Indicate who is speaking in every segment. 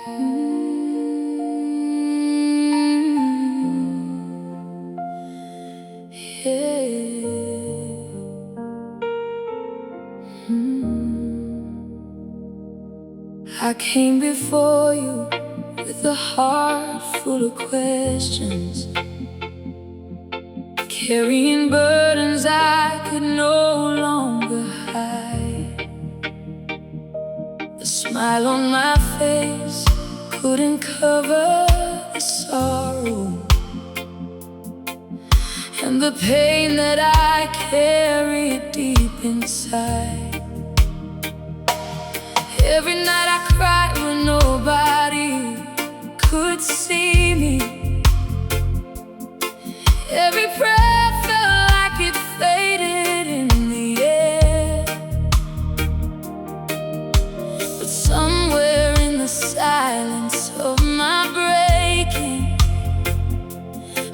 Speaker 1: I came before you with a heart full of questions, carrying burdens I could no longer hide. The smile on my face couldn't cover the sorrow and the pain that I carried deep inside. Every night I cried when nobody could see me. Every prayer felt like it faded in the air. But somewhere in the silence of my breaking,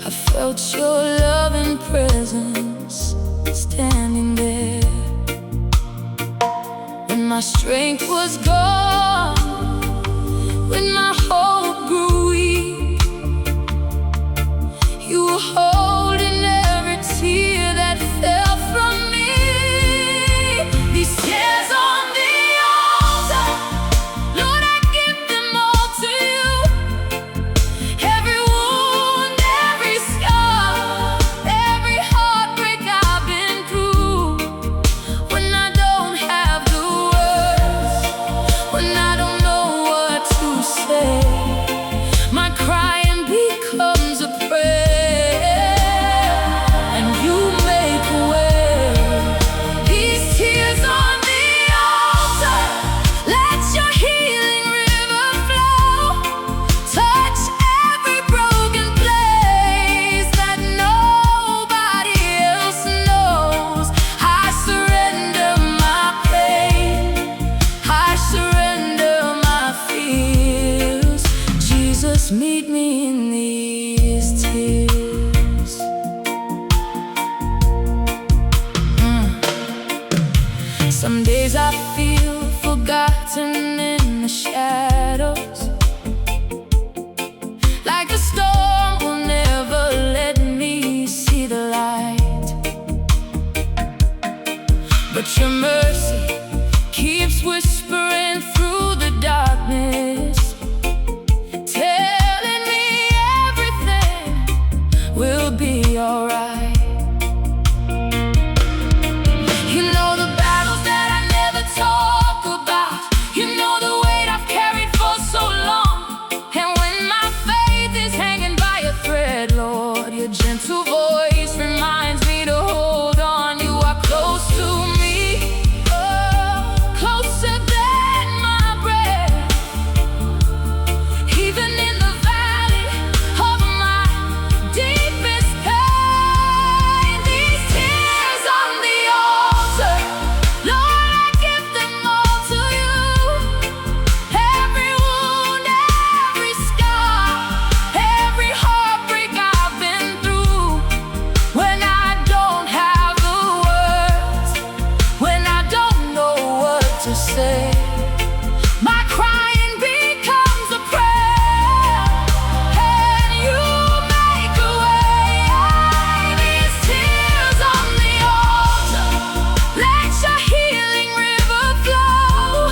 Speaker 1: I felt your loving presence standing there. When my strength was gone, when my hope grew weak, you were holding every tear that fell from me. These tears on the altar, Lord, I give them all to you. Every wound, every scar, every heartbreak I've been through. When I don't have the words, when I don't know what to say, my crying becomes a prayer, and you make a way. These tears on the altar, let your healing river flow. Touch every broken place that nobody else knows. I surrender my pain, I surrender my fears. Jesus, meet me in these tears. Some days I feel forgotten in the shadows, like the storm will never let me see the light. But your mercy keeps whispering through the darkness, telling me everything will be alright. You know the battles that I never talk about. You know the weight I've carried for so long. And when my faith is hanging by a thread, Lord, your gentle voice reminds me to hold on. You are close to me, oh, closer than my breath. Even in the valley of my deepest pain, these tears on the altar, Lord, I give them all to you. Every wound, every scar, every heartbreak I've been through. When I don't have the words, when I don't know what to say, my crying becomes a prayer, and you make a way. These tears on the altar, let your healing river flow.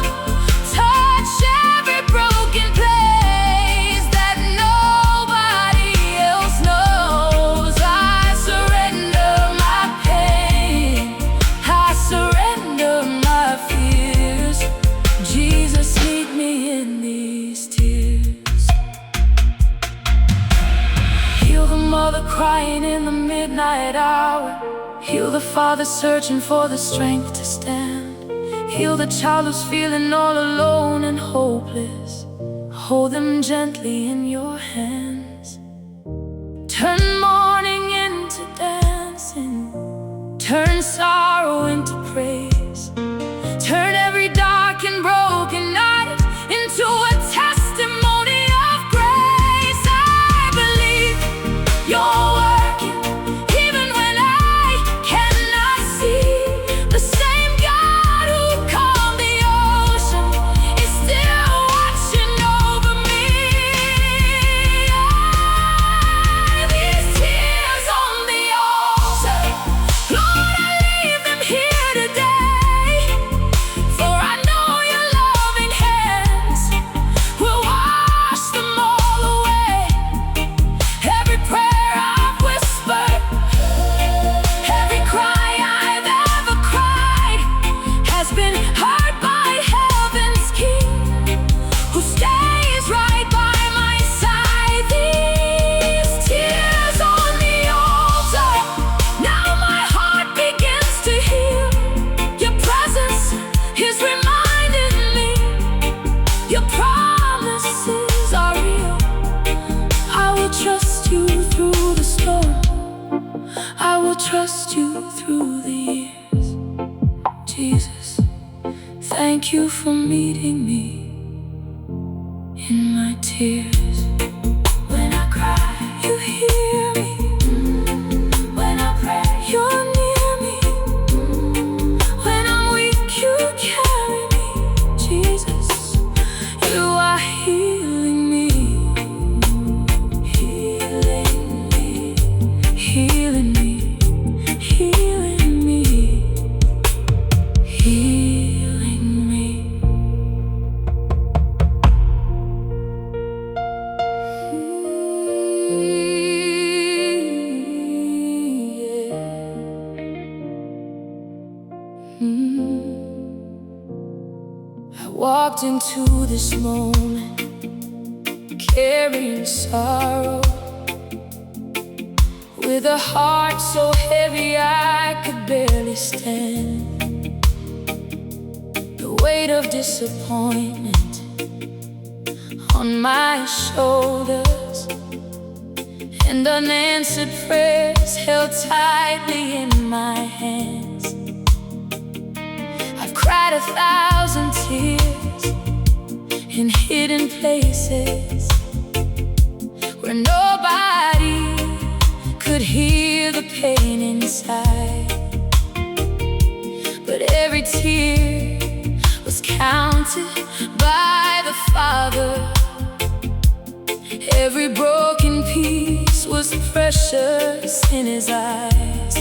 Speaker 1: Touch every broken place that nobody else knows. I surrender my pain, I surrender my fears. Jesus, meet me in these tears. Heal the mother crying in the midnight hour. Heal the father searching for the strength to stand. Heal the child who's feeling all alone and hopeless. Hold them gently in your hands. Turn mourning into dancing, turn sorrow into praise. Turn every dark and broken night into a testimony of grace. I believe you're working even when I cannot see. The same God who calmed the ocean is still watching over me. Thank you for meeting me in my tears. When I cry, you hear me. When I pray, you're near me. When I'm weak, you carry me. Jesus, you are healing me. Healing me. Healing me. Healing me. Healing me. I walked into this moment carrying sorrow, with a heart so heavy I could barely stand. The weight of disappointment on my shoulders, and unanswered prayers held tightly in my hands. I've cried 1,000 tears in hidden places where nobody could hear the pain inside. But every tear was counted by the Father. Every broken piece was precious in His eyes.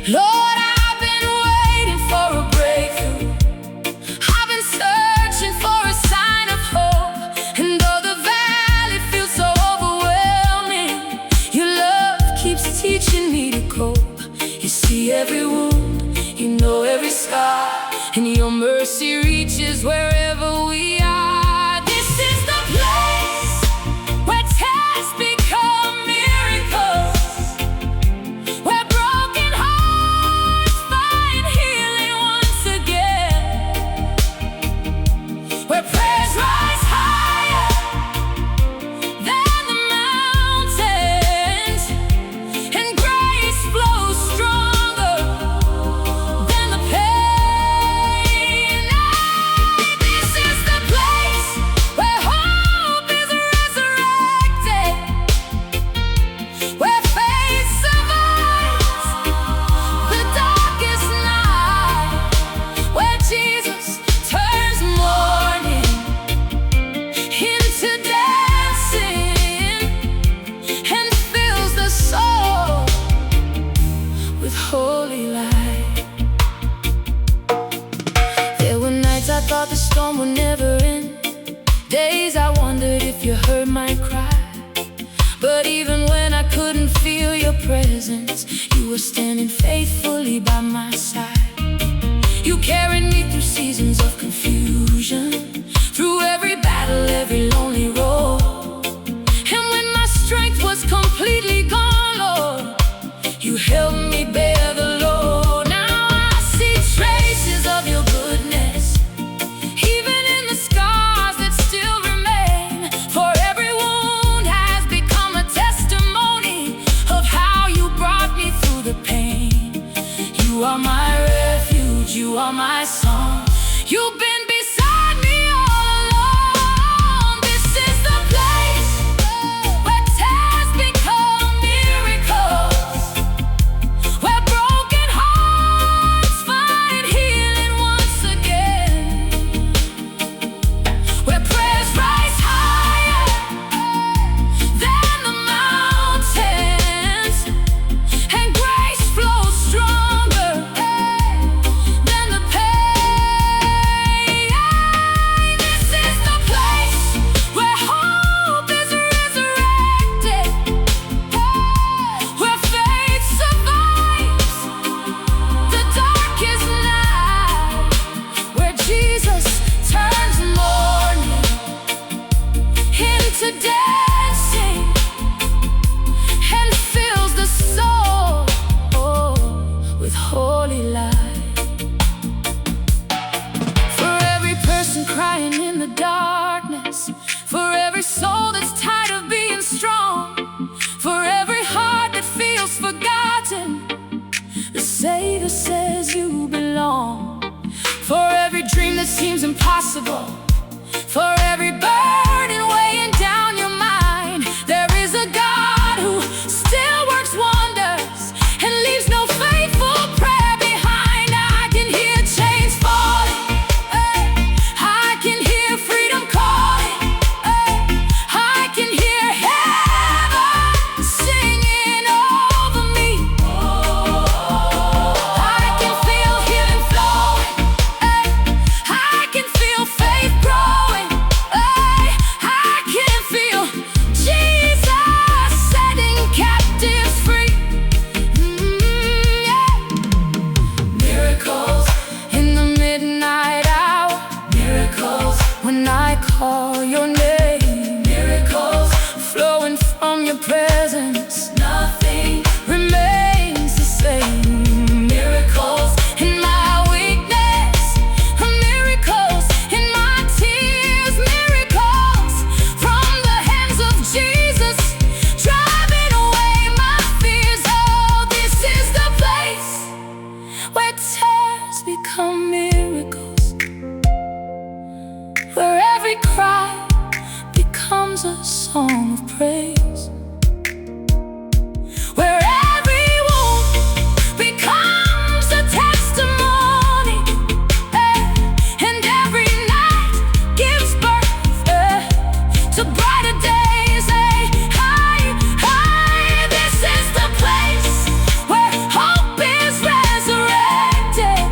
Speaker 1: Lord, I've been waiting for a breakthrough. I've been searching for a sign of hope. And though the valley feels so overwhelming, your love keeps teaching me to cope. You see every wound, you know every scar, and your mercy reaches wherever we are. This is the place where tests become miracles, where broken hearts find healing once again, where prayers rise higher than the mountains, and grace flows stronger than the pain. This is the place where hope is resurrected, where faith survives the darkest night, where Jesus turns mourning into dancing and fills the soul with holy light. There were nights I thought the storm would never end, days I wondered if you heard my cry. But even when I couldn't feel your presence, you were standing faithfully by my side. You carried me through seasons of confusion, through every battle, every lonely road. And when my strength was completely gone, Lord, you helped me bear the load. Now I see traces of your goodness, even in the scars that still remain. For every wound has become a testimony of how you brought me through the pain. You are my refuge, you are my song. You've been beside me all along. This is the place where tests become miracles, where broken hearts find healing once again, where prayers rise higher than the mountains, and grace flows stronger than the pain. every dream that seems impossible, for every burden weighing down your mind, there is a God who still works wonders and leaves no faithful prayer behind. I can hear chains falling, I can hear freedom calling, I can hear heaven singing over me. I can feel healing flowing, I can feel faith growing, I can feel Jesus setting captives free. Yeah. Miracles in the midnight hour, miracles when I call your name, miracles flowing from your presence, nothing remains the same. Miracles in my weakness, miracles in my tears, miracles from the hands of Jesus, driving away my fears. Oh, this is the place where tears become miracles, where every cry becomes a song of praise, where every wound becomes a testimony, and every night gives birth to brighter days. This is the place where hope is resurrected,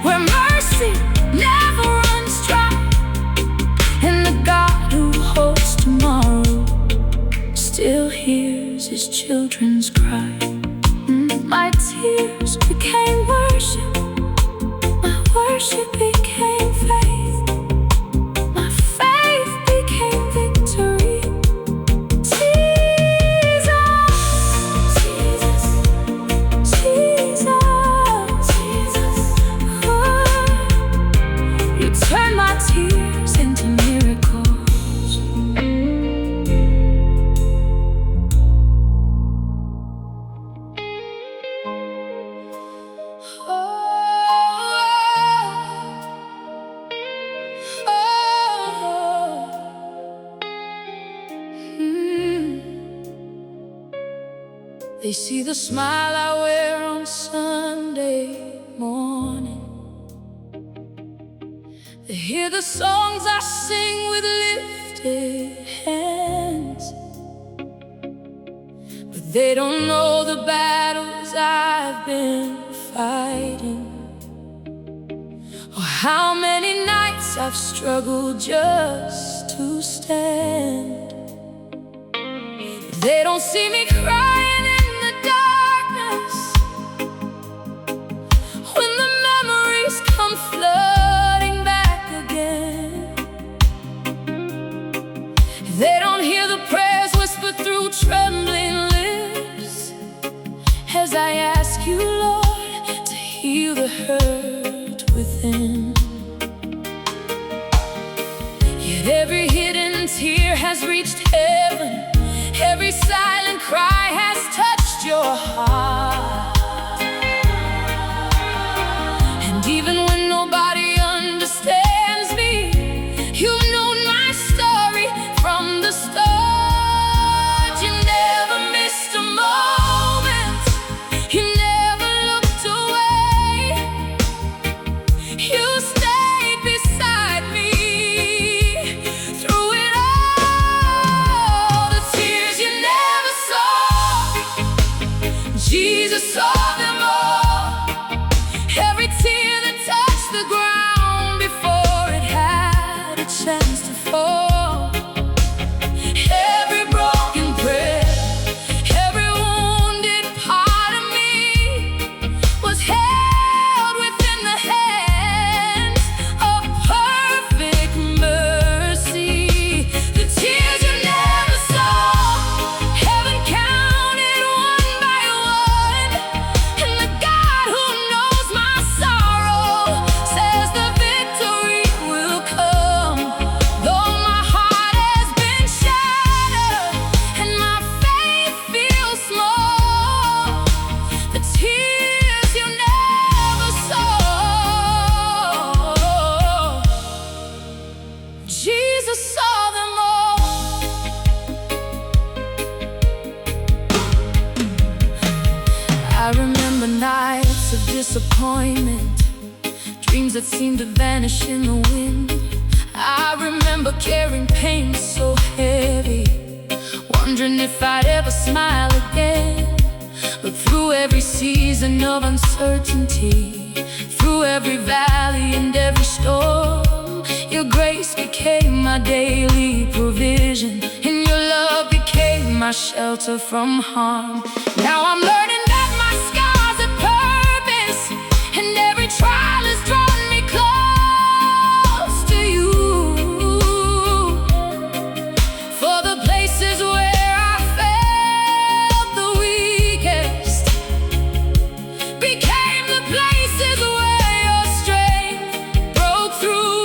Speaker 1: where mercy never runs dry, and the God who holds tomorrow still hears his children's cry. My tears became worship, my worship became faith, my faith became victory. Jesus, Jesus, Jesus, Jesus. Oh, you turn my tears into miracles. They see the smile I wear on Sunday morning, they hear the songs I sing with lifted hands, but they don't know the battles I've been fighting, or how many nights I've struggled just to stand. They don't see me crying in the darkness when the memories come flooding back again. They don't hear the prayers whispered through trembling lips as I ask you, Lord, to heal the hurt within. Yet every hidden tear has reached heaven, every silent cry has touched your heart. And even when nobody understands me, you've known my story from the start. You never missed a moment, you never looked away, you stayed beside me through it all. The tears you never saw, Jesus saw them all. Every tear that touched the ground before it had a chance to fall, every broken prayer, every wounded part of me was held within the hand disappointment, dreams that seem to vanish in the wind. I remember carrying pain so heavy, wondering if I'd ever smile again. But through every season of uncertainty, through every valley and every storm, your grace became my daily provision, and your love became my shelter from harm. Now I'm learning that my scars have purpose, and every trial has drawn me close to you. For the places where I felt the weakest became the places where your strength broke through.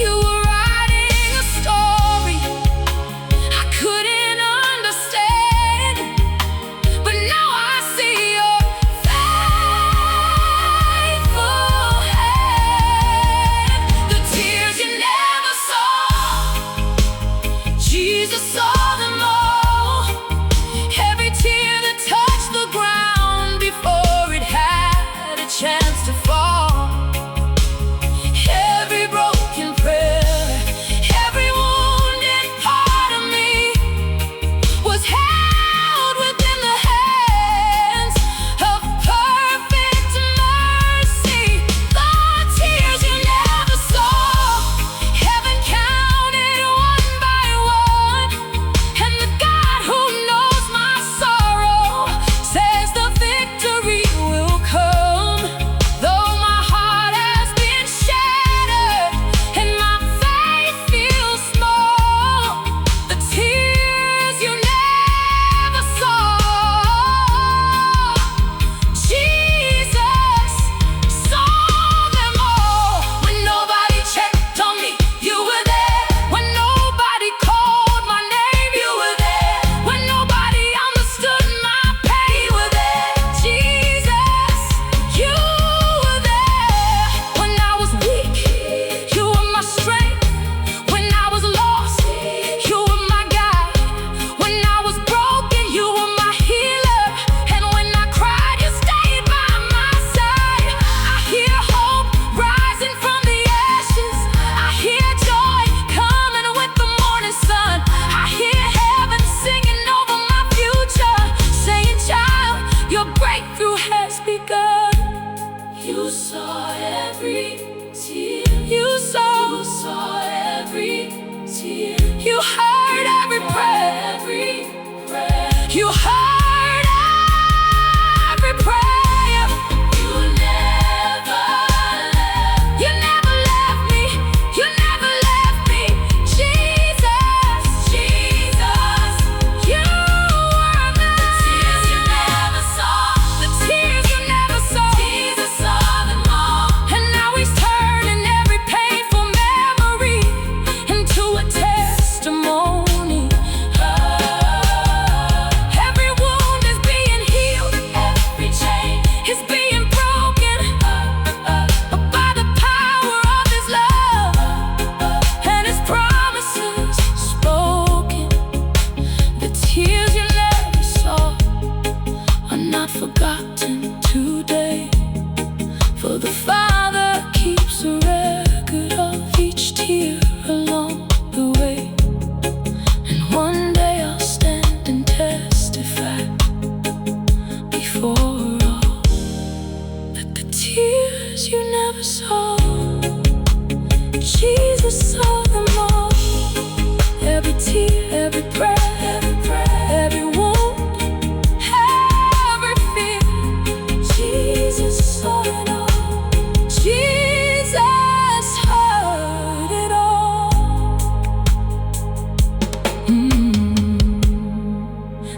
Speaker 1: You were writing a story I couldn't understand, but now I see your faithful hand. The tears you never saw, Jesus saw them all. Every tear that touched the ground before it had a chance to fall. Every broken prayer, every wounded part of me was held within the hands of perfect mercy. The tears you never saw, heaven counted one by one, and the God who knows my sorrow says the victory will come. Though my heart has been shattered and my faith feels small, the tears you never saw, Jesus saw them all. When nobody checked on me, you were there. When nobody called my name, you were there. When nobody understood my pain, you were there. Jesus, you were there. When I was weak, you were my strength. When I was lost, you were my guide. When I was broken, you were my healer. And when I cried, you stayed by my side. I hear hope rising from the ashes. I hear joy coming with the morning sun. I hear heaven singing over my future, saying, child, your breakthrough has begun. You saw every tear. You saw every tear. You heard every prayer. You heard every prayer. You never left me. You never left me. Jesus, you were there. The tears you never saw, Jesus saw them all. And now he's turning every painful memory into a testimony. Every wound is being healed, every chain is being broken by the power of his love and his promises spoken. The tears you never saw are not forgotten today, for the Father keeps a record of each tear along the way. And one day I'll stand and testify before all that the tears you never saw, Jesus saw them all. Every tear, every prayer, every wound, every fear, Jesus saw it all. Jesus heard it all.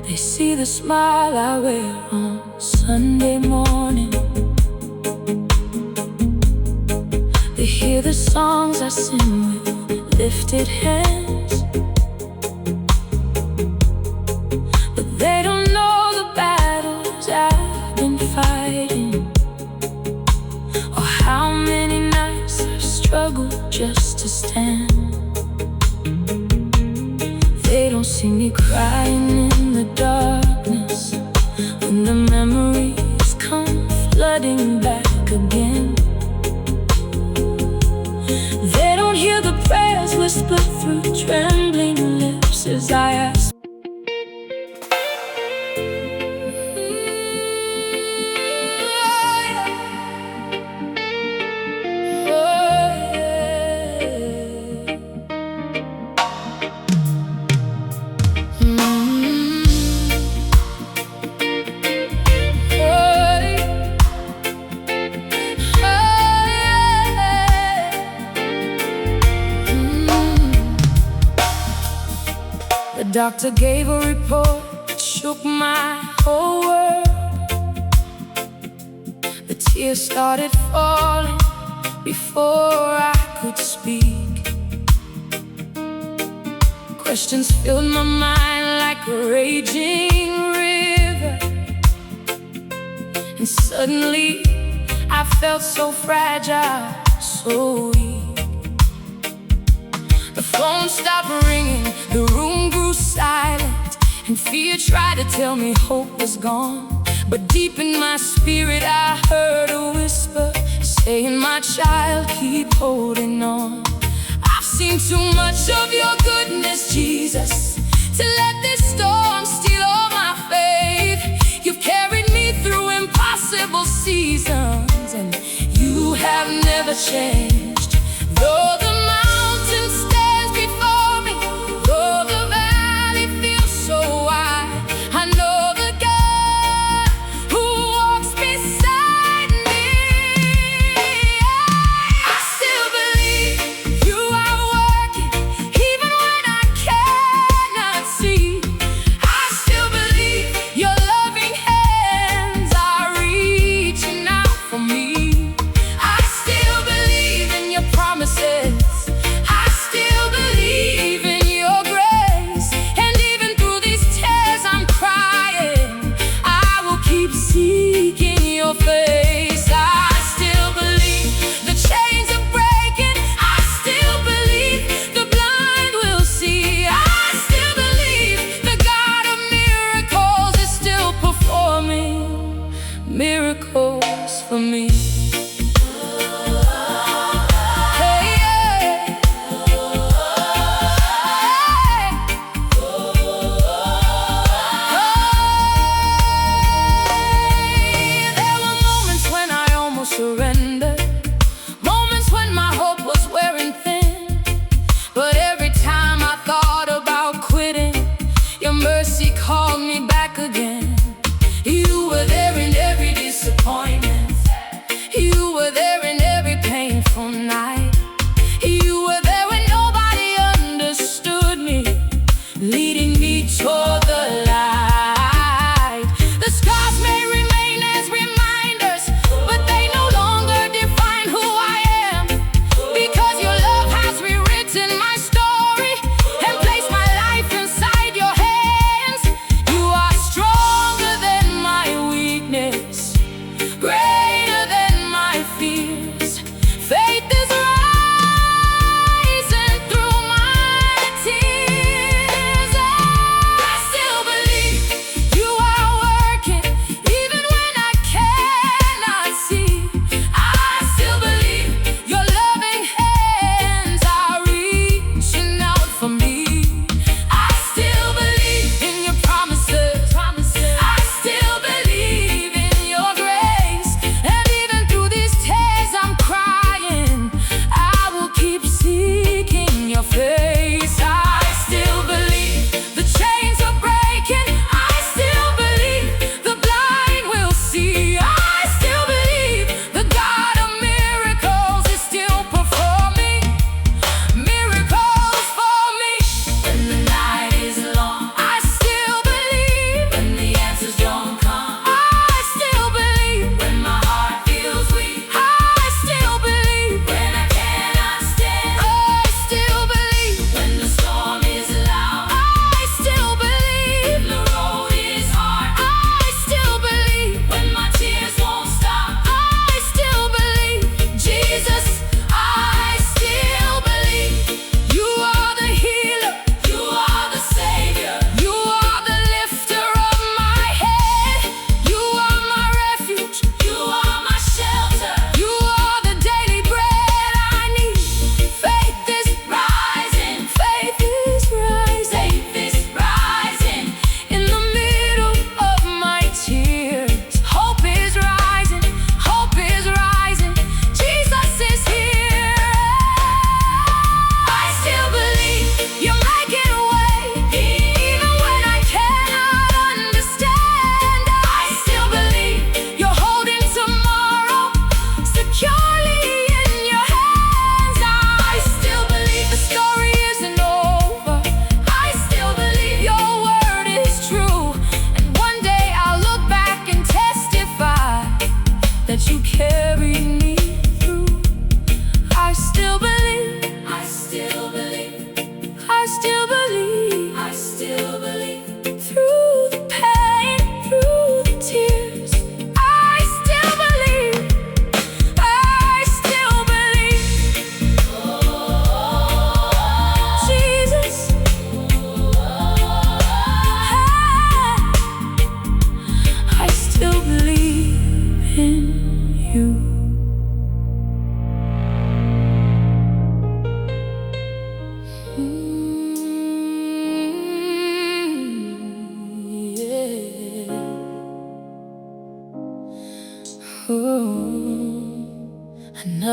Speaker 1: They see the smile I wear on Sunday morning. They hear the songs I sing with lifted hands, but they don't know the battles I've been fighting, or how many nights I've struggled just to stand. They don't see me crying in the darkness when the memories come flooding flooding back again. They don't hear the prayers whispered through trembling lips as I ask. The doctor gave a report that shook my whole world. The tears started falling before I could speak. Questions filled my mind like a raging river, and suddenly I felt so fragile, so weak. The phone stopped ringing, the room grew silent, and fear tried to tell me hope was gone. But deep in my spirit I heard a whisper saying, my child, keep holding on. I've seen too much of your goodness, Jesus, to let this storm steal all my faith. You've carried me through impossible seasons, and you have never changed. Though the mountain stands before me, though the valley feels so wide, I know the God who walks beside me. I still believe you are working, even when I cannot see. I still believe your loving hands are reaching out for me. I still believe in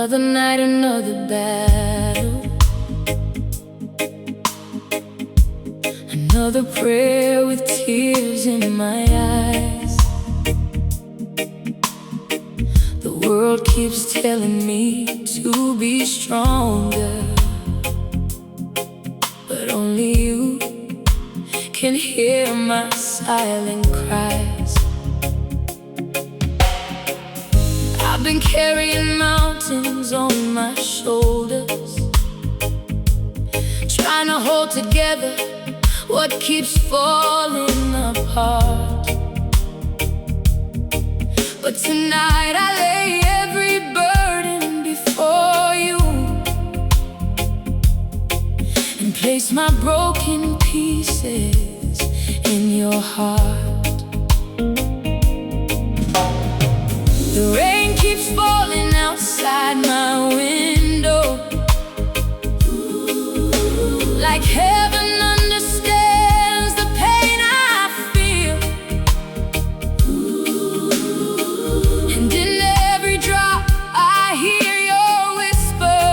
Speaker 1: Another night, another battle, another prayer with tears in my eyes. The world keeps telling me to be stronger, but only you can hear my silent cries. I've been carrying mountains on my shoulders, trying to hold together what keeps falling apart. But tonight I lay every burden before you and place my broken pieces in your heart. The rain keeps falling outside my window, like heaven understands the pain I feel. And in every drop I hear your whisper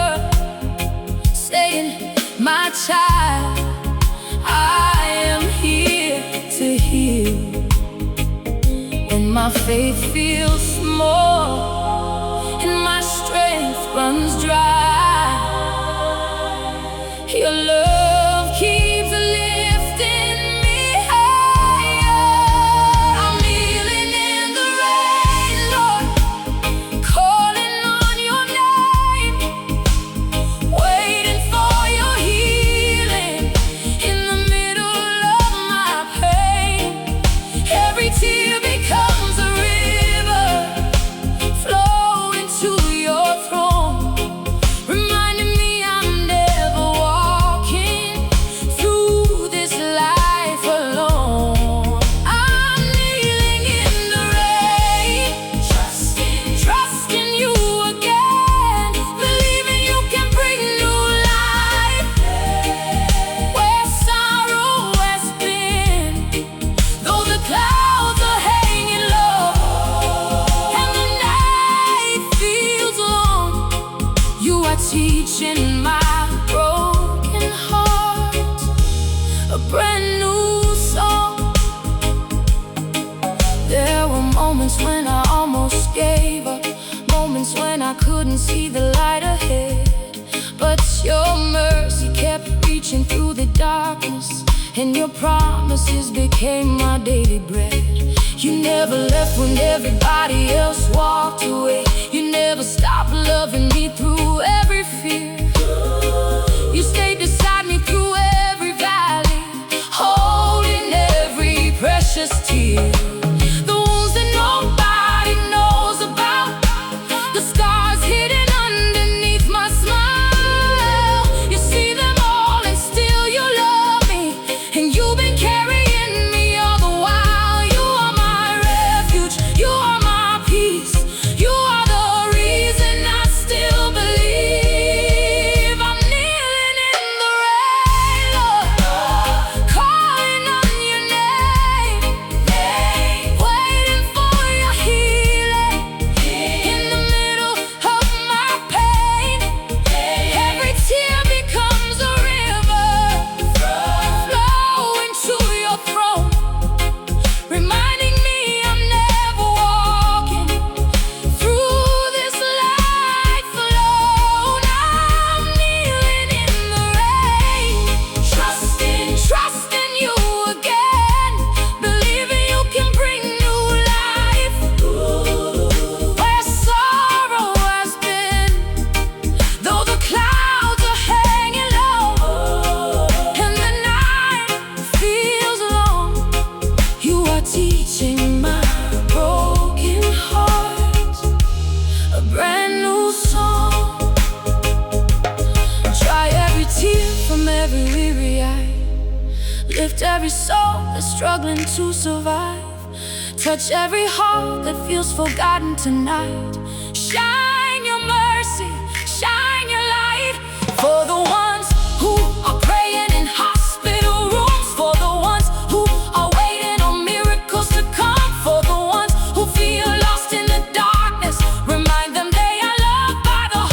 Speaker 1: saying, my child, I am here to heal. When my faith feels small and my strength runs dry, your love keeps lifting me higher. I'm kneeling in the rain, Lord, calling on your name, waiting for your healing in the middle of my pain. Every tear becomes a river flowing to your throne, reminding me I'm never walking through this life alone. I'm kneeling in the rain, trusting you again, believing you can bring new life where sorrow has been. Though the clouds are hanging low and the night feels long, you are teaching my broken heart a brand new song. There were moments when I almost gave up, moments when I couldn't see the light ahead, but your mercy kept reaching through the darkness, and your promises became my daily bread. You never left when everybody else walked away. You never stopped loving me through every fear. You stayed beside me through every valley, holding every precious tear. The wounds that nobody knows about, the scars hidden underneath my smile. You see them all and still you love me, and you've been carrying me all the while. You are my refuge, you are my peace, you are the reason I still believe. I'm kneeling in the rain, Lord, calling on your name, waiting for your healing in the middle of my pain. Every tear becomes a river flowing to your throne, reminding me I'm never walking through this life alone. I'm kneeling in the rain, trusting you again, believing you can bring new life where sorrow has been. Though the clouds are hanging low and the night feels long, you are teaching my broken heart a brand new song. Dry every tear from every weary eye, lift every soul that's struggling to survive, touch every heart that feels forgotten tonight. Shine your mercy, shine your light for the ones who are praying in hospital rooms, for the ones who are waiting on miracles to come, for the ones who feel lost in the darkness. Remind them they are loved by the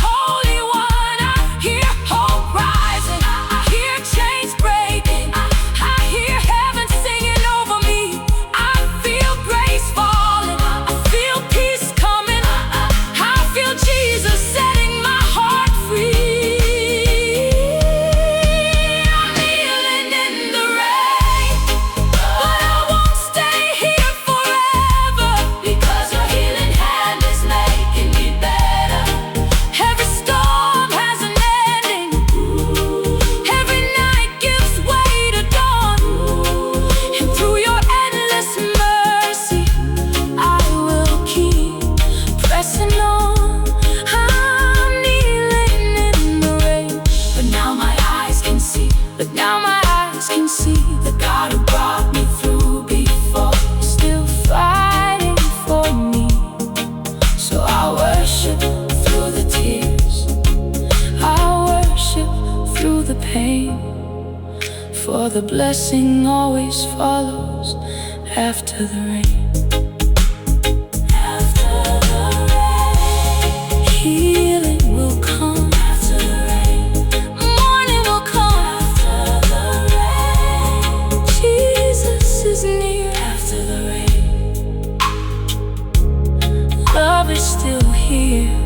Speaker 1: for the blessing always follows after the rain. After the rain, healing will come. After the rain, morning will come. After the rain, Jesus is near. After the rain, love is still here.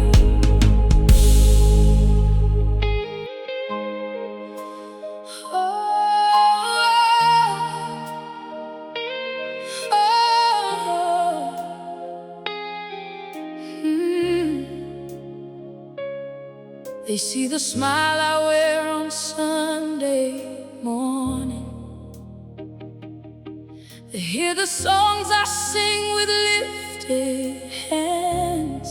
Speaker 1: They see the smile I wear on Sunday morning. They hear the songs I sing with lifted hands.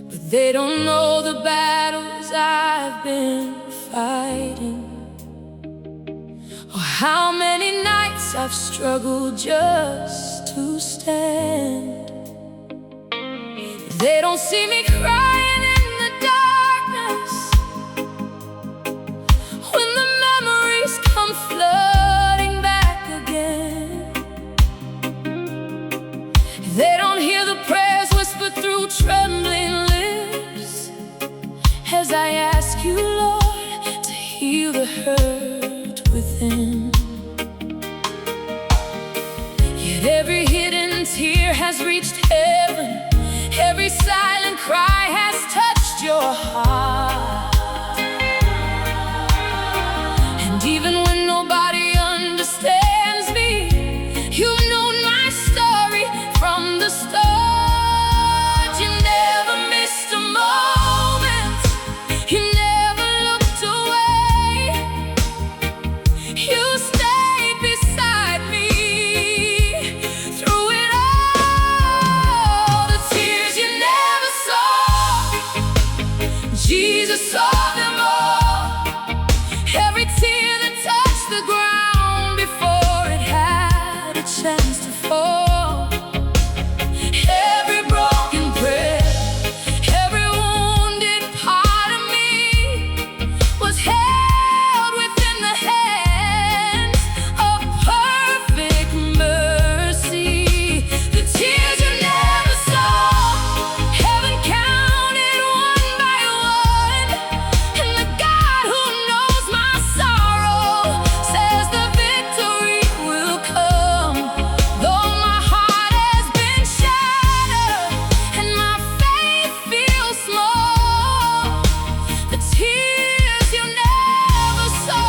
Speaker 1: But they don't know the battles I've been fighting, or how many nights I've struggled just to stand. They don't see me crying in the darkness when the memories come flooding back again. They don't hear the prayers whispered through trembling lips as I ask you, Lord, to heal the hurt within. Yet every hidden tear has reached heaven. Every silent cry has touched your heart. And even when nobody understands me, you've known my story from the start. You never missed a moment. You never looked away. You stayed beside me through it all. The tears you never saw, Jesus saw them all. Every tear that touched the ground before it had a chance to fall. Every broken prayer, every wounded part of me was held within the hands of perfect mercy. The tears you never saw, heaven counted one by one. And the God who knows my sorrow says the victory will come. Though my heart has been shattered and my faith feels small, the tears you never saw,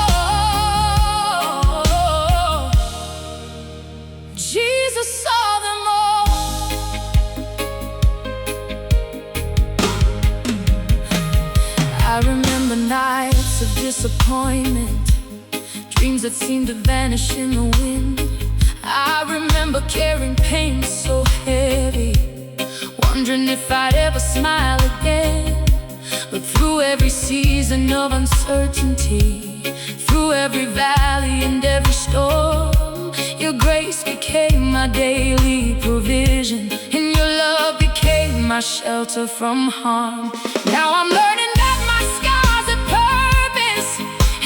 Speaker 1: Jesus saw them all. I remember nights of disappointment, dreams that seemed to vanish in the wind. I remember carrying pain so heavy, wondering if I'd ever smile again. But through every season of uncertainty, through every valley and every storm, your grace became my daily provision, and your love became my shelter from harm. Now I'm learning that my scars have purpose,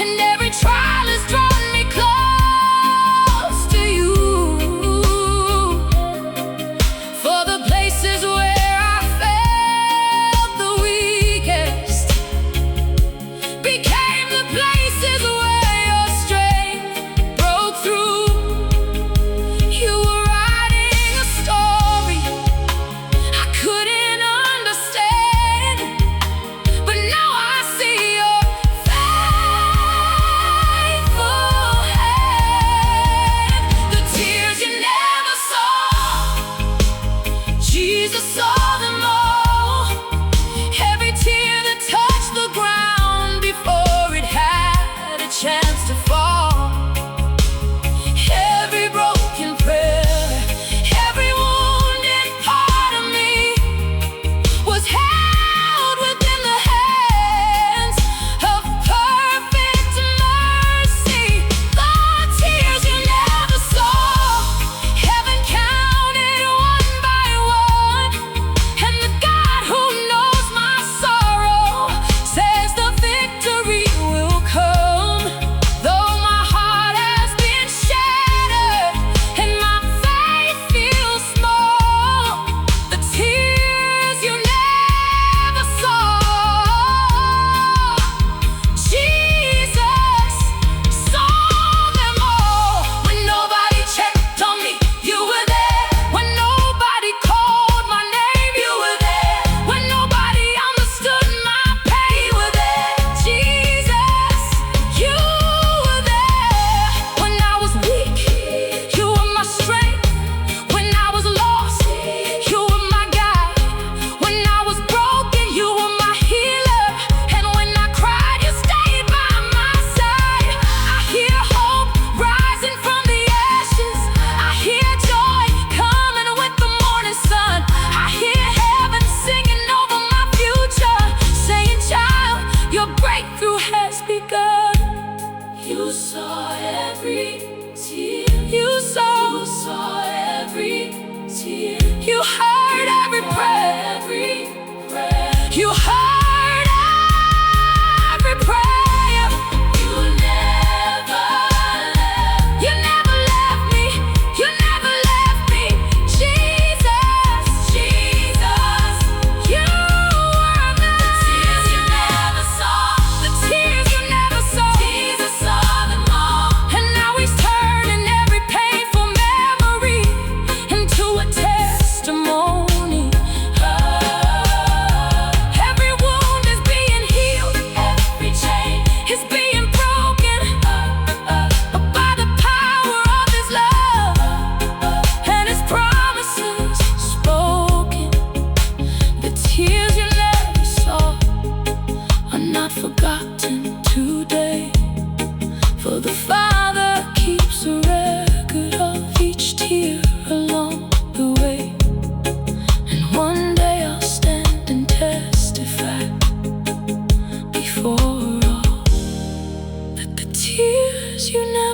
Speaker 1: and every trial has drawn me close to you. For the places where I felt the weakest became the places where your strength broke through. You were writing a story I couldn't understand,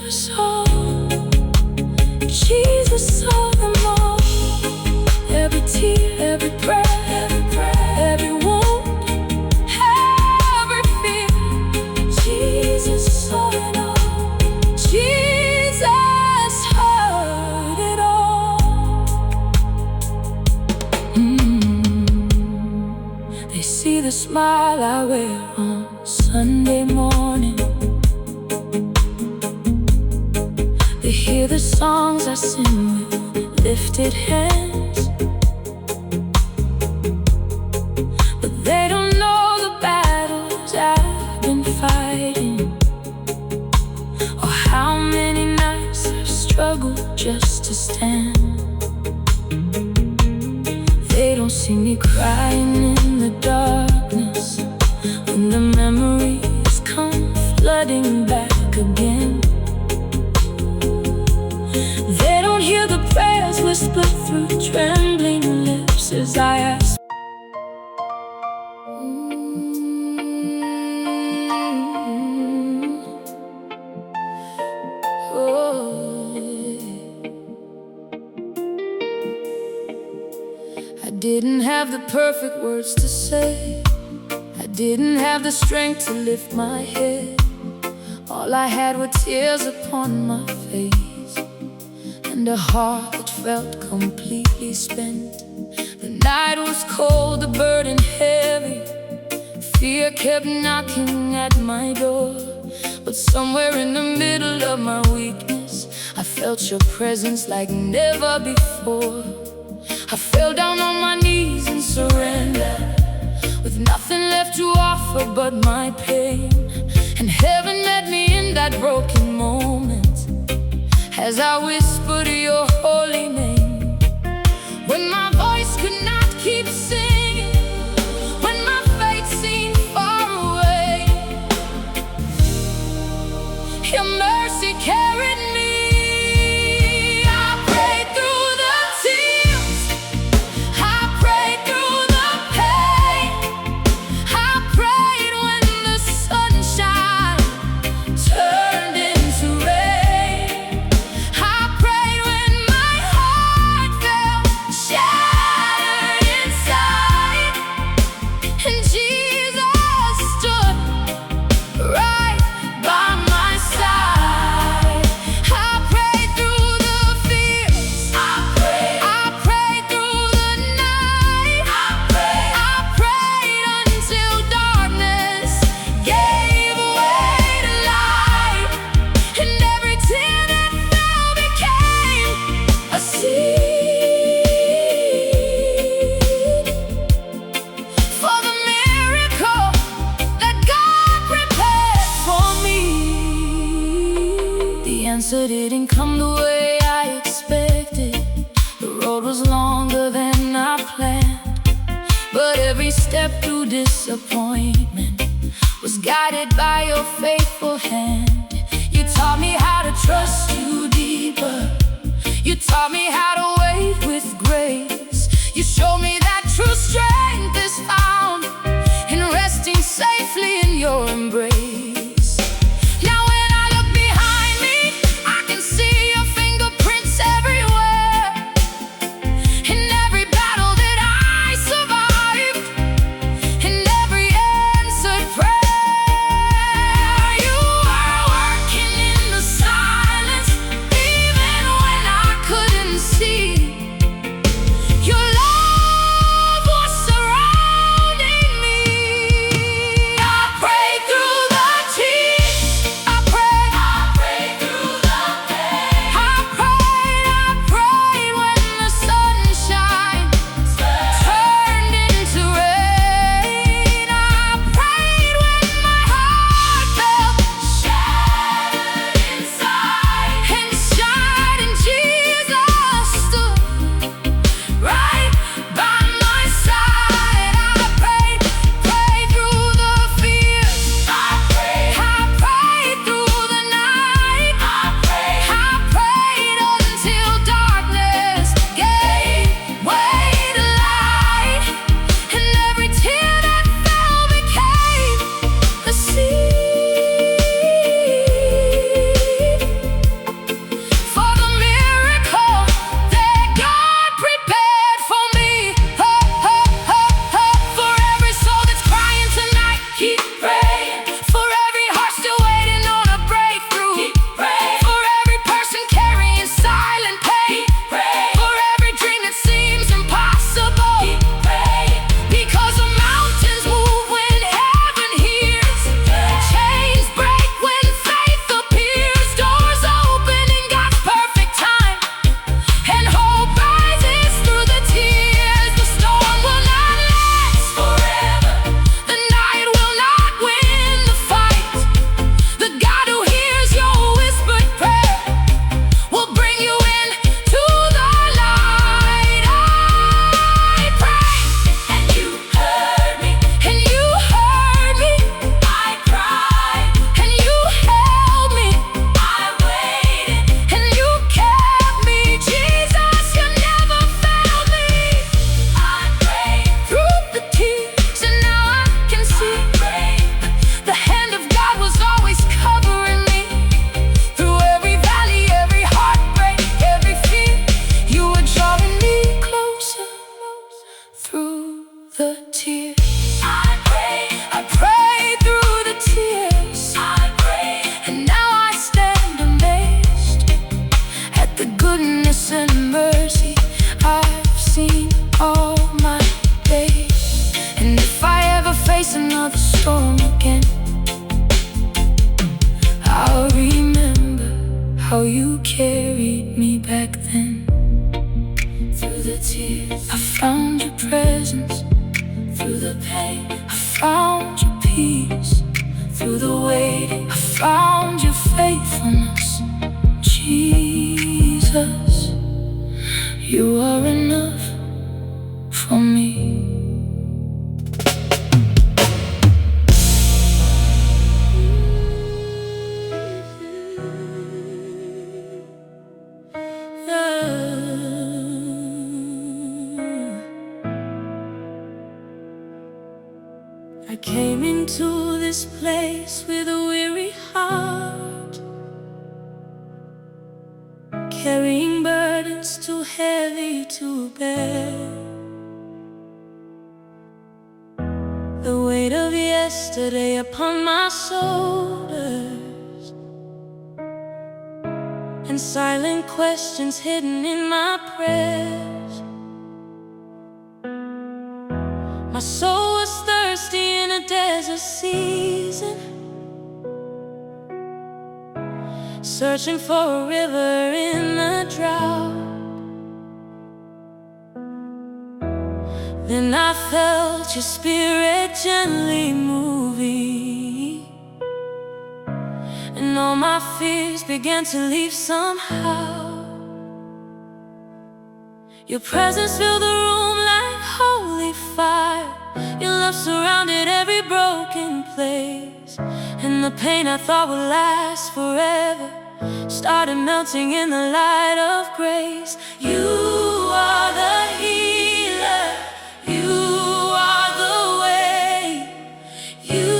Speaker 1: never saw. Jesus saw them all. Every tear, every prayer, every wound, every fear. Jesus saw it all. Jesus heard it all. They see the smile I wear on Sunday morning. They hear the songs I sing with lifted hands. But they don't know the battles I've been fighting, or how many nights I've struggled just to stand. They don't see me crying in the darkness when the memories come flooding back again. They don't hear the prayers whispered through trembling lips as I ask. I didn't have the perfect words to say. I didn't have the strength to lift my head. All I had were tears upon my face, and a heart that felt completely spent. The night was cold, the burden heavy. Fear kept knocking at my door. But somewhere in the middle of my weakness, I felt your presence like never before. I fell down on my knees and surrendered, with nothing left to offer but my pain. And heaven met me in that broken moment, as I whispered your holy name. When my voice could not keep singing, when my faith seemed far away, your mercy carried me. I prayed through the tears, I prayed through the pain, I prayed when the sunshine turned into rain. I prayed when my heart felt shattered inside, and Jesus stood right by my side. I prayed through the fears, I prayed through the night, I prayed until darkness gave way to light, and every tear that fell became a seed for the miracle that God prepared for me. The answer didn't come the way I expected. The road was longer than I planned, but every step through disappointment was guided by your faithful hand. You taught me how to trust you deeper. You taught me how to wait with grace. You showed me that true strength is found in resting safely in your embrace. Now when I look behind me, I can see your fingerprints everywhere. In every battle that I survived, in every answered prayer, you are working in the silence, even when I couldn't see. Your love was surrounding face another storm again. I'll remember how you carried me back then. Through the tears, I found your presence. Through the pain, I found your peace. Through the waiting, I found your faithfulness. Jesus, you are enough for me. I came into this place with a weary heart, carrying burdens too heavy to bear. The weight of yesterday upon my shoulders, and silent questions hidden in my prayers. My soul was thirsty in a desert season, searching for a river in the drought. Then I felt your spirit gently moving, and all my fears began to leave somehow. Your presence filled the room like holy fire. Your love surrounded every broken place, and the pain I thought would last forever started melting in the light of grace. You are the healer, you are the way, you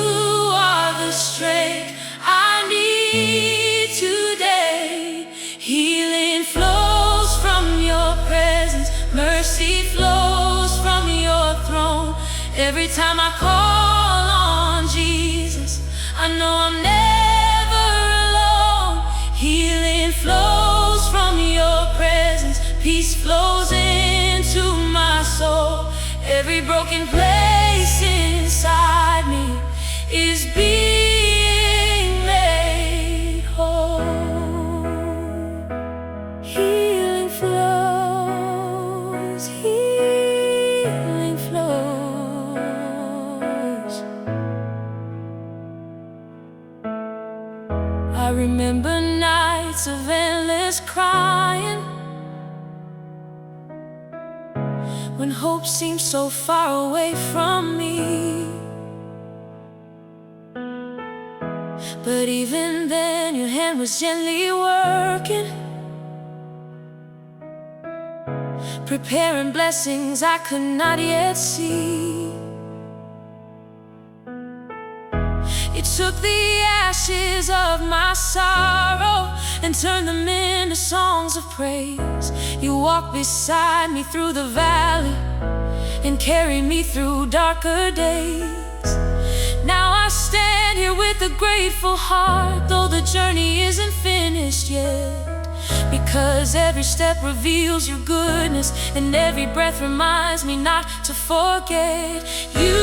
Speaker 1: are the strength I need today. Healing flows from your presence, mercy flows from your throne. Every time I call on Jesus, I know I'm never alone. Healing flows from your presence, peace flows into my soul. Every broken place inside me is being made whole. Healing flows, healing flows. I remember nights of endless crying, when hope seemed so far away from me. But even then your hand was gently working, preparing blessings I could not yet see. It took the ashes of my sorrow and turned them into songs of praise. You walked beside me through the valley and carried me through darker days. Now I stand here with a grateful heart, though the journey isn't finished yet, because every step reveals your goodness, and every breath reminds me not to forget. You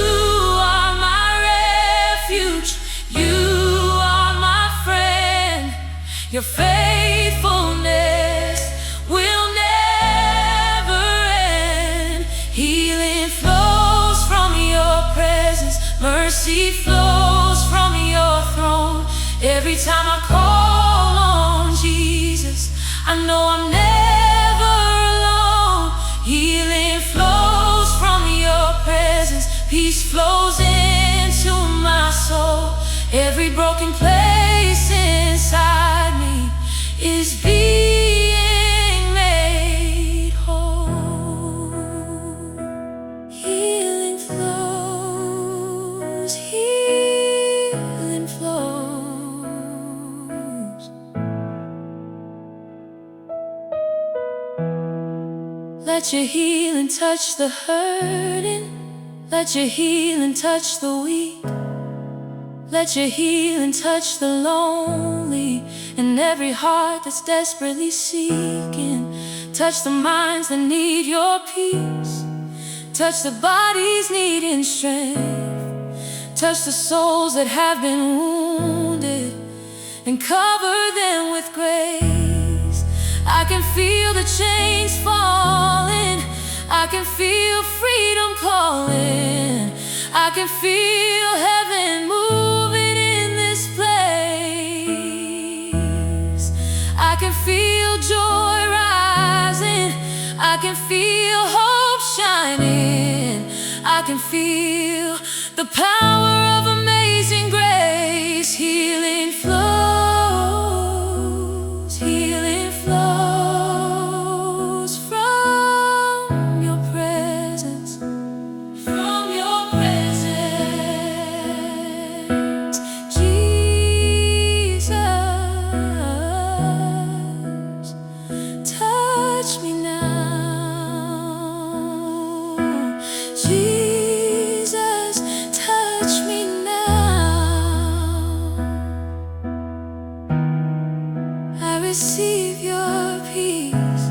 Speaker 1: are my refuge, you are my friend. Your faithfulness will never end. Healing flows from your presence, mercy flows from your throne. Every time I call on Jesus, I know I'm never alone. Healing flows from your presence, peace flows into my soul. Every broken place inside me is being made whole. Healing flows, healing flows. Let your healing touch the hurting, let your healing touch the weak. Let your healing touch the lonely, and every heart that's desperately seeking. Touch the minds that need your peace, touch the bodies needing strength. touch the souls that have been wounded and cover them with grace. I can feel the chains falling, I can feel freedom calling, I can feel heaven moving in this place. I can feel joy rising, I can feel hope shining, I can feel the power of amazing grace. Healing flows, healing flows from your presence, from your presence, Jesus. Touch me now, Jesus, touch me now. I receive your peace,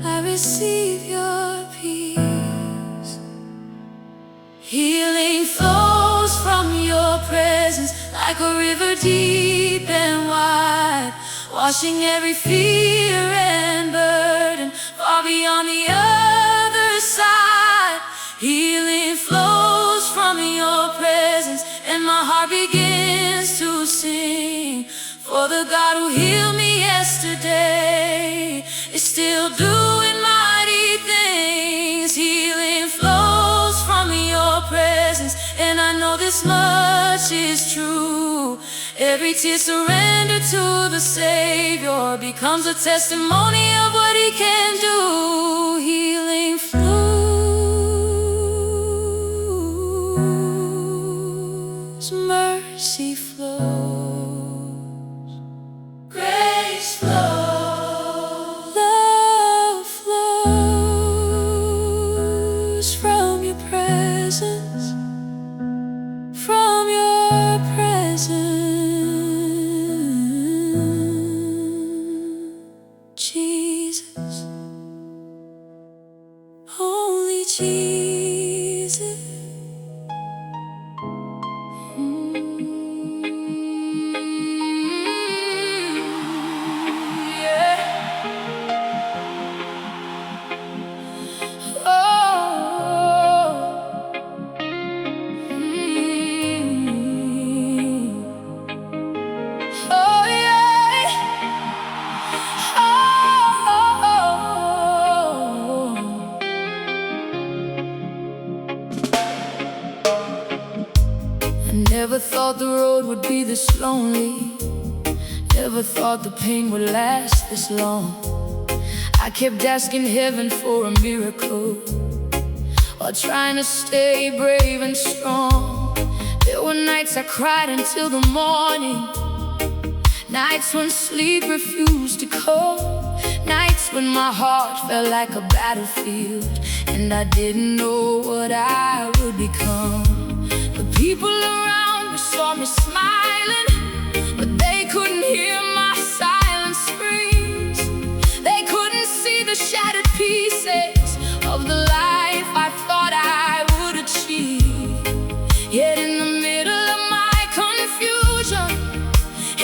Speaker 1: I receive your peace. Healing flows from your presence like a river deep and wide, washing every fear and burden far beyond the other side. Healing flows from your presence, and my heart begins to sing. For the God who healed me yesterday is still doing mighty things. Healing flows from your presence, and I know this much is true. Every tear surrendered to the Savior becomes a testimony of what He can do. Healing flows, mercy flows, grace flows, love flows from your presence, from your presence. Jesus, only Jesus. Yeah. Oh. Oh yeah. I never thought the road would be this lonely, never thought the pain would last this long. I kept asking heaven for a miracle while trying to stay brave and strong. There were nights I cried until the morning, nights when sleep refused to come, nights when my heart felt like a battlefield and I didn't know what I would become. The people around me saw me smiling, but they couldn't hear my silent screams. They couldn't see the shattered pieces of the life I thought I would achieve. Yet in the middle of my confusion,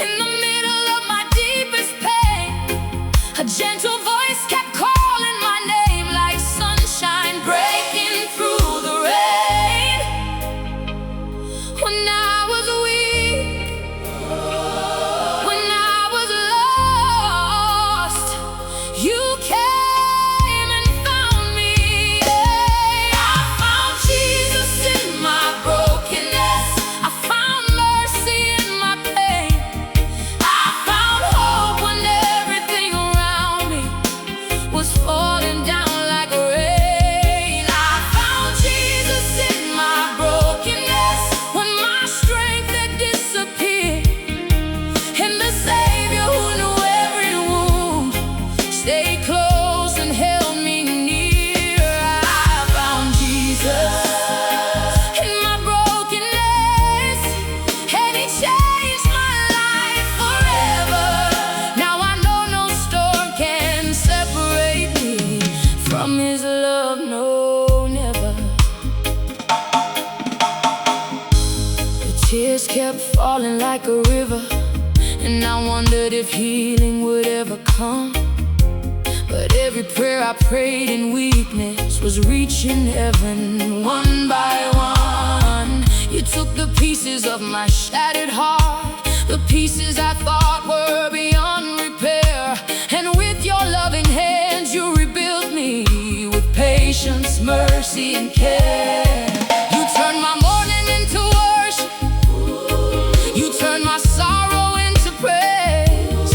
Speaker 1: in the middle of my deepest pain, a gentle voice kept calling my name like sunshine breaking through the rain. When I was weak, when I was lost, you came and found me. I found Jesus in my brokenness, I found mercy in my pain, I found hope when everything around me was falling down like rain. I found Jesus in my brokenness, when my Tears kept falling like a river, and I wondered if healing would ever come. But every prayer I prayed in weakness was reaching heaven one by one. You took the pieces of my shattered heart, the pieces I thought were beyond repair, and with your loving hands you rebuilt me with patience, mercy, and care. You turned my mourning into worship, you turned my sorrow into praise.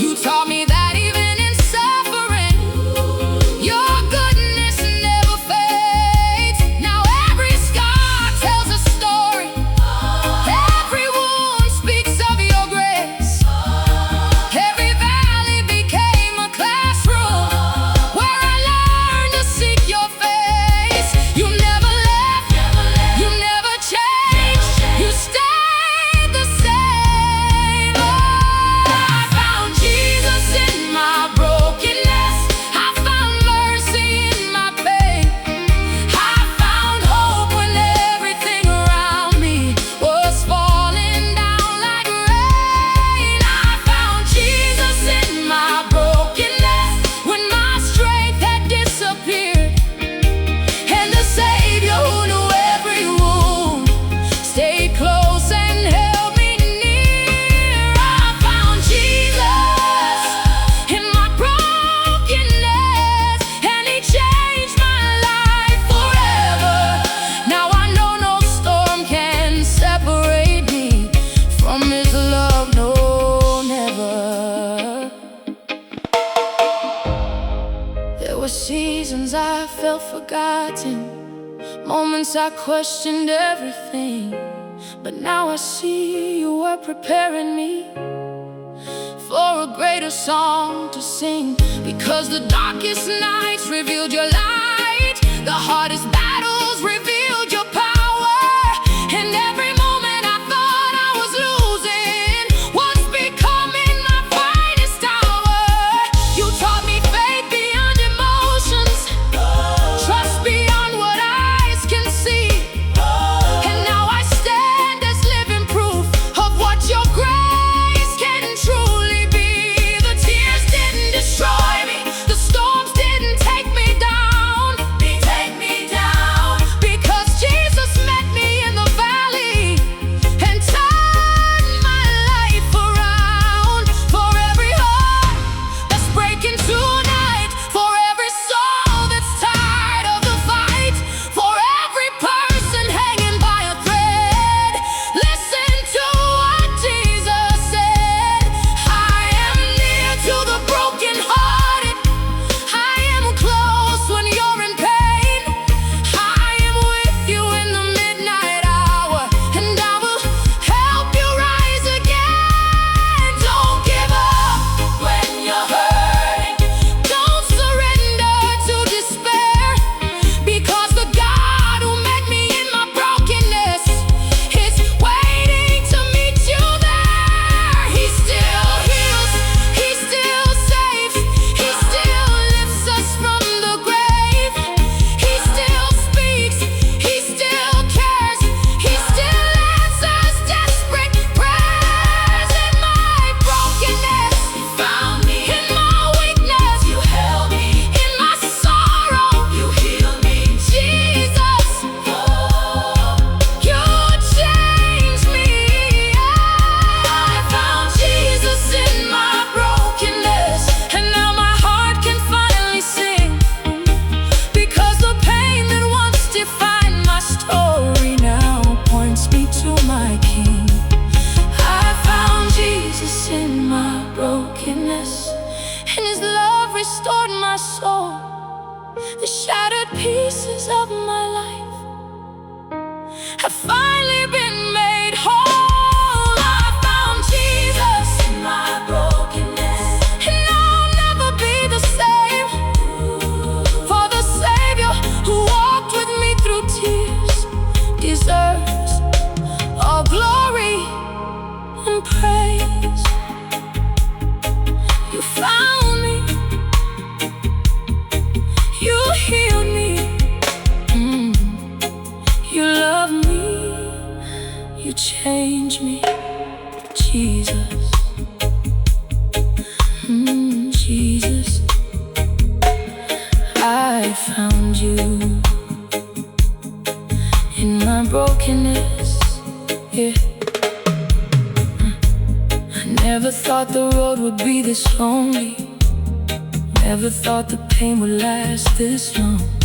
Speaker 1: You taught me that even in suffering, your goodness never fades. Now every scar tells a story, every wound speaks of your grace. Every valley became a classroom where I learned to seek your face. You never left, you never changed, you stayed the same. Oh, I found Jesus in my brokenness, I found mercy in my pain, I found hope when everything around me was falling down like rain. I found Jesus in my brokenness when my strength had disappeared, and the Savior who knew every wound stayed close and held me near. I found Jesus in my brokenness, and He changed my life forever. Now I know no storm can separate me from His love, no, never. There were seasons I felt forgotten, moments I questioned everything. But now I see you were preparing me for a greater song to sing. Because the darkest nights revealed your light, the hardest battles revealed your power, and every moment I thought I was losing was becoming my finest hour. You taught me faith beyond emotions, trust beyond what eyes can see, and now I stand as living proof of what your grace can truly be. The tears didn't destroy me, the storms didn't take me down, because Jesus met me in the valley and turned my life around. For every heart that's breaking tonight, for every soul that's tired of the fight, for every person hanging by a thread, listen to what Jesus said. I am near to the brokenhearted, I am close when you're in pain, I am with you in the midnight hour, and I will help you rise again. Don't give up when you're hurting, don't surrender to despair, because the God who met me in my brokenness is waiting to meet you there. He still heals, He still saves, He still lifts us from the grave, He still speaks, He still cares, He still answers desperate prayers. In my brokenness, You found me. In my weakness, You held me. In my sorrow, You healed me. Jesus, You changed me. I found Jesus in my brokenness, and now my heart can finally sing, because the pain that once defined my story now points me to my King. I found Jesus in my brokenness, and His love restored my soul. The shattered pieces of my life have finally been made whole. I found Jesus in my brokenness, and I'll never be the same. For the Savior who walked with me through tears deserves all glory and praise. You found me, You healed me. you changed me, Jesus. Jesus, I found you in my brokenness, yeah. I never thought the road would be this lonely. Never thought the pain would last this long.